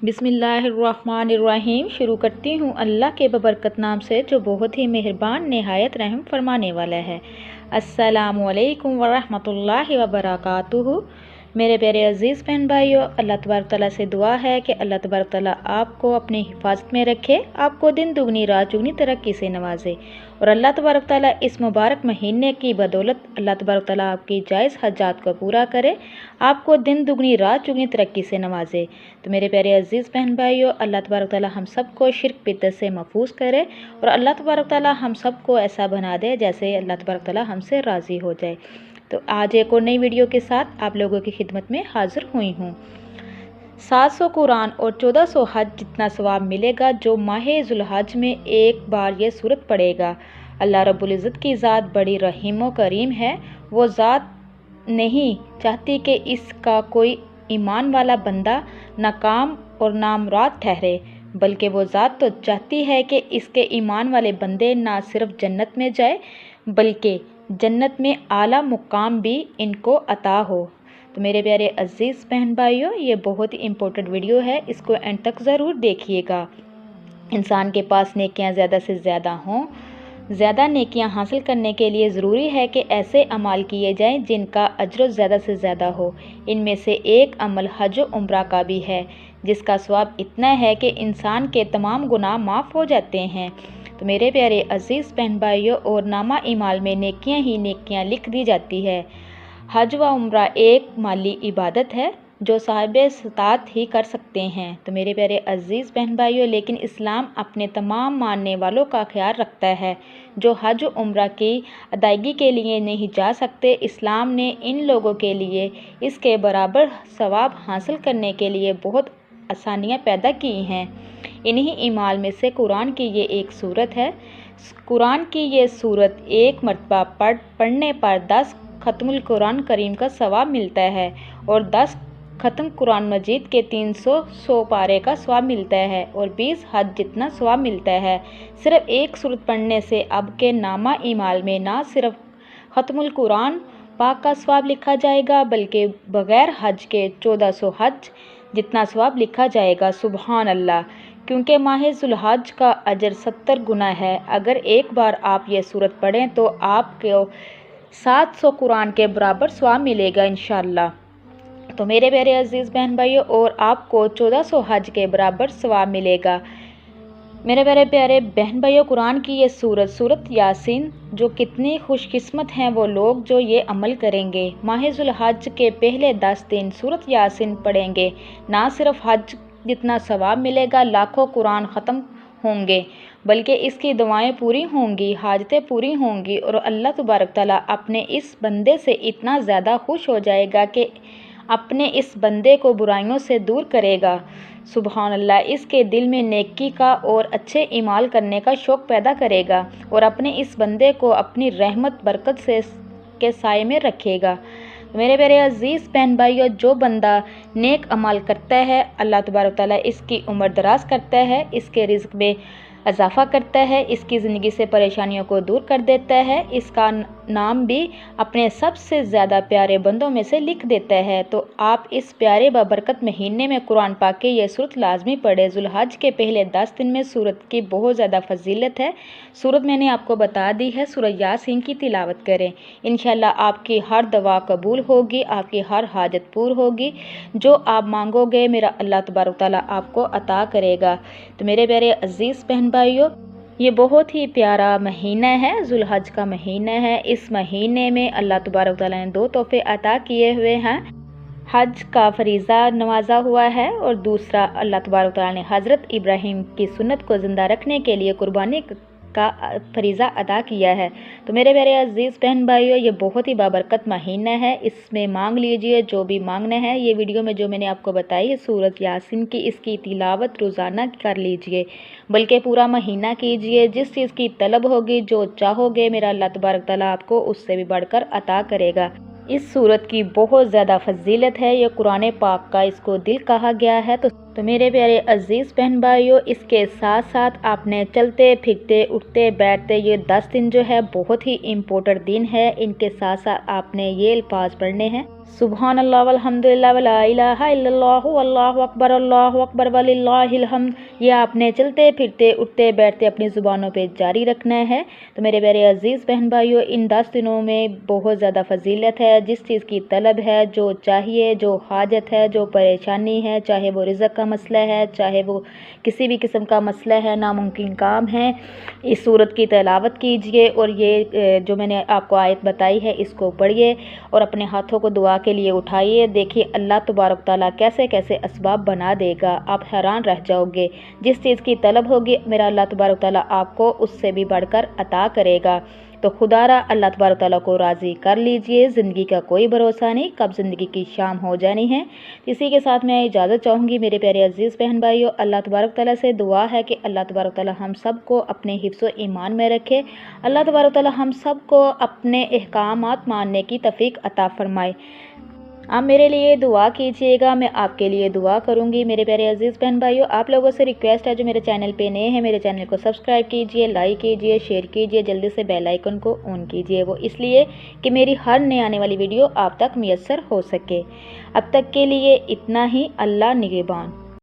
बिस्मिल्लाहिर्रहमानिर्रहीम। शुरू करती हूँ अल्लाह के बबरकत नाम से जो बहुत ही मेहरबान नहायत रहम फरमाने वाला है। अस्सलामु अलैकुम वरहमतुल्लाहि वबरकातुहू। मेरे प्यारे अज़ीज़ बहन भाइयों, अल्लाह तबारक तआला से दुआ है कि अल्लाह तबारक तआला आपको अपनी हिफाजत में रखे, आपको दिन दुगनी रात चुगनी तरक्की से नवाजे और अल्लाह तबारक तआला इस मुबारक महीने की बदौलत अल्लाह तबारक तआला आपकी जायज़ हजात को पूरा करे, आपको दिन दुगनी रात चुगनी तरक्की से नवाजे। तो मेरे प्यारे अज़ीज़ बहन भाइयों, अल्लाह तबारक तआला हम सबको शिर्क बिदअत से महफूज करे और अल्लाह तबारक तआला हम सबको ऐसा बना दे जैसे अल्लाह तबारक तआला हमसे राज़ी हो जाए। तो आज एक और नई वीडियो के साथ आप लोगों की खिदमत में हाज़िर हुई हूँ। 700 कुरान और 1400 हज जितना सवाब मिलेगा जो माह ज़ुल्हज में एक बार ये सूरत पड़ेगा। अल्लाह रब्बुल इज़्ज़त की ज़ात बड़ी रहीम व करीम है। वो ज़ात नहीं चाहती कि इसका कोई ईमान वाला बंदा नाकाम और नामुराद ठहरे, बल्कि वो ज़ात तो चाहती है कि इसके ईमान वाले बंदे ना सिर्फ जन्नत में जाए बल्कि जन्नत में आला मुकाम भी इनको अता हो। तो मेरे प्यारे अज़ीज़ बहन भाइयों, ये बहुत ही इम्पोर्टेंट वीडियो है, इसको एंड तक ज़रूर देखिएगा। इंसान के पास नेकियां ज़्यादा से ज़्यादा हों। ज़्यादा नेकियां हासिल करने के लिए ज़रूरी है कि ऐसे अमाल किए जाएं जिनका अजर ज़्यादा से ज़्यादा हो। इनमें से एक अमल हज व उम्रा का भी है, जिसका सवाब इतना है कि इंसान के तमाम गुनाह माफ़ हो जाते हैं। तो मेरे प्यारे अज़ीज़ बहन भाइयों, और नामा ईमाल में नेकियां ही नेकियां लिख दी जाती है। हज व उम्रा एक माली इबादत है जो साहिब इस्तात ही कर सकते हैं। तो मेरे प्यारे अज़ीज़ बहन भाइयों, लेकिन इस्लाम अपने तमाम मानने वालों का ख्याल रखता है जो हज उम्रा की अदायगी के लिए नहीं जा सकते। इस्लाम ने इन लोगों के लिए इसके बराबर सवाब हासिल करने के लिए बहुत आसानियाँ पैदा की हैं। इन्हीं ईमाल में से कुरान की ये एक सूरत है। कुरान की ये सूरत एक मरतबा पढ़ने पर 10 ख़त्मुल कुरान करीम का सवाब मिलता है और 10 ख़त्म कुरान मजीद के 300 पारे का सवाब मिलता है और 20 हज जितना सवाब मिलता है। सिर्फ एक सूरत पढ़ने से अब के नामा ईमाल में ना सिर्फ ख़त्मुल कुरान पाक का सवाब लिखा जाएगा बल्कि बग़ैर हज के 1400 हज जितना सवाब लिखा जाएगा। सुबहान अल्लाह। क्योंकि माह ज़ुल्हज का अजर 70 गुना है। अगर एक बार आप ये सूरत पढ़ें तो आपको 700 कुरान के बराबर सवाब मिलेगा इंशाअल्लाह। तो मेरे प्यारे अज़ीज़ बहन भाइयों, और आपको 1400 हज के बराबर सवाब मिलेगा। मेरे प्यारे प्यारे बहन भाइयों, कुरान की ये सूरत यासीन, जो कितनी खुशकिस्मत हैं वो लोग जो ये अमल करेंगे। माह ज़ुल्हज के पहले 10 दिन सूरत यासीन पढ़ेंगे, ना सिर्फ हज जितना सवाब मिलेगा, लाखों कुरान ख़त्म होंगे, बल्कि इसकी दुआएं पूरी होंगी, हाजतें पूरी होंगी और अल्लाह तबारक तआला अपने इस बंदे से इतना ज़्यादा खुश हो जाएगा कि अपने इस बंदे को बुराइयों से दूर करेगा। सुबहान अल्लाह। इसके दिल में नेकी का और अच्छे ईमाल करने का शौक़ पैदा करेगा और अपने इस बंदे को अपनी रहमत बरकत से के साए में रखेगा। मेरे प्यारे अज़ीज़ बहन भाइयों, जो बंदा नेक अमल करता है अल्लाह तबारक तआला इसकी उम्र दराज करता है, इसके रिज़्क़ में इजाफ़ा करता है, इसकी ज़िंदगी से परेशानियों को दूर कर देता है, इसका नाम भी अपने सबसे ज़्यादा प्यारे बंदों में से लिख देता है। तो आप इस प्यारे बबरकत महीने में कुरान पाक की ये सूरत लाजमी पढ़े। ज़ुल्हज के पहले 10 दिन में सूरत की बहुत ज़्यादा फजीलत है। सूरत मैंने आपको बता दी है, सूरह यासीन की तिलावत करें, इंशाअल्लाह आपकी हर दुआ कबूल होगी, आपकी हर हाजत पूरी होगी। जो आप मांगोगे मेरा अल्लाह तबारक तआला आपको अता करेगा। तो मेरे प्यारे अज़ीज़ बहन भाइयों, ये बहुत ही प्यारा महीना है, ज़ुल्हज का महीना है। इस महीने में अल्लाह तबारक तआला ने 2 तोहफ़े अता किए हुए हैं। हज का फरीज़ा नवाजा हुआ है और दूसरा अल्लाह तबारक तआला ने हज़रत इब्राहीम की सुन्नत को ज़िंदा रखने के लिए कुर्बानी का फरीज़ा अदा किया है। तो मेरे प्यारे अज़ीज़ बहन भाइयों, ये बहुत ही बाबरकत महीना है, इसमें मांग लीजिए जो भी मांगना है। ये वीडियो में जो मैंने आपको बताई है सूरत यासीन की, इसकी तिलावत रोज़ाना कर लीजिए, बल्कि पूरा महीना कीजिए। जिस चीज़ की तलब होगी, जो चाहोगे, मेरा अल्लाह तबारक तआला आपको उससे भी बढ़कर अता करेगा। इस सूरत की बहुत ज़्यादा फजीलत है। ये कुरान पाक का इसको दिल कहा गया है। तो मेरे प्यारे अज़ीज़ बहन भाइयों, इसके साथ साथ आपने चलते फिरते उठते बैठते ये 10 दिन जो है बहुत ही इम्पोर्टेंट दिन है। इनके साथ साथ आपने ये अल्फाज पढ़ने हैं, सुबहानल्लाह वल्हम्दुलिल्लाह वला इलाहा इल्लल्लाहु अल्लाहु अकबर वलिल्लाहिल हम्द। ये आपने चलते फिरते उठते बैठते अपनी ज़ुबानों पे जारी रखना है। तो मेरे प्यारे अज़ीज़ बहन भाइयों, इन 10 दिनों में बहुत ज़्यादा फजीलत है। जिस चीज़ की तलब है, जो चाहिए, जो हाजत है, जो परेशानी है, चाहे वो रिज़्क़ का मसला है, चाहे वो किसी भी किस्म का मसला है, नामुमकिन काम है, इस सूरत की तिलावत कीजिए और ये जो मैंने आपको आयत बताई है इसको पढ़िए और अपने हाथों को दुआ के लिए उठाइए। देखिए अल्लाह तबारक ताला कैसे कैसे असबाब बना देगा, आप हैरान रह जाओगे। जिस चीज़ की तलब होगी मेरा अल्लाह तबारक ताला आपको उससे भी बढ़कर अता करेगा। तो खुदारा अल्लाह तबारक ताला को राज़ी कर लीजिए। ज़िंदगी का कोई भरोसा नहीं, कब ज़िंदगी की शाम हो जानी है। इसी के साथ मैं इजाज़त चाहूँगी मेरे प्यारे अज़ीज़ बहन भाइयों। अल्लाह तबारक ताला से दुआ है कि अल्लाह तबारक ताला हम सब को अपने हिफ्ज़ व ईमान में रखे। अल्लाह तबारक ताला हम सब को अपने अहकामात मानने की तौफ़ीक अता फ़रमाए। आप मेरे लिए दुआ कीजिएगा, मैं आपके लिए दुआ करूंगी। मेरे प्यारे अजीज़ बहन भाइयों, आप लोगों से रिक्वेस्ट है जो मेरे चैनल पे नए हैं, मेरे चैनल को सब्सक्राइब कीजिए, लाइक कीजिए, शेयर कीजिए, जल्दी से बेल आइकन को ऑन कीजिए। वो इसलिए कि मेरी हर नई आने वाली वीडियो आप तक मुयस्सर हो सके। अब तक के लिए इतना ही। अल्लाह निगहबान।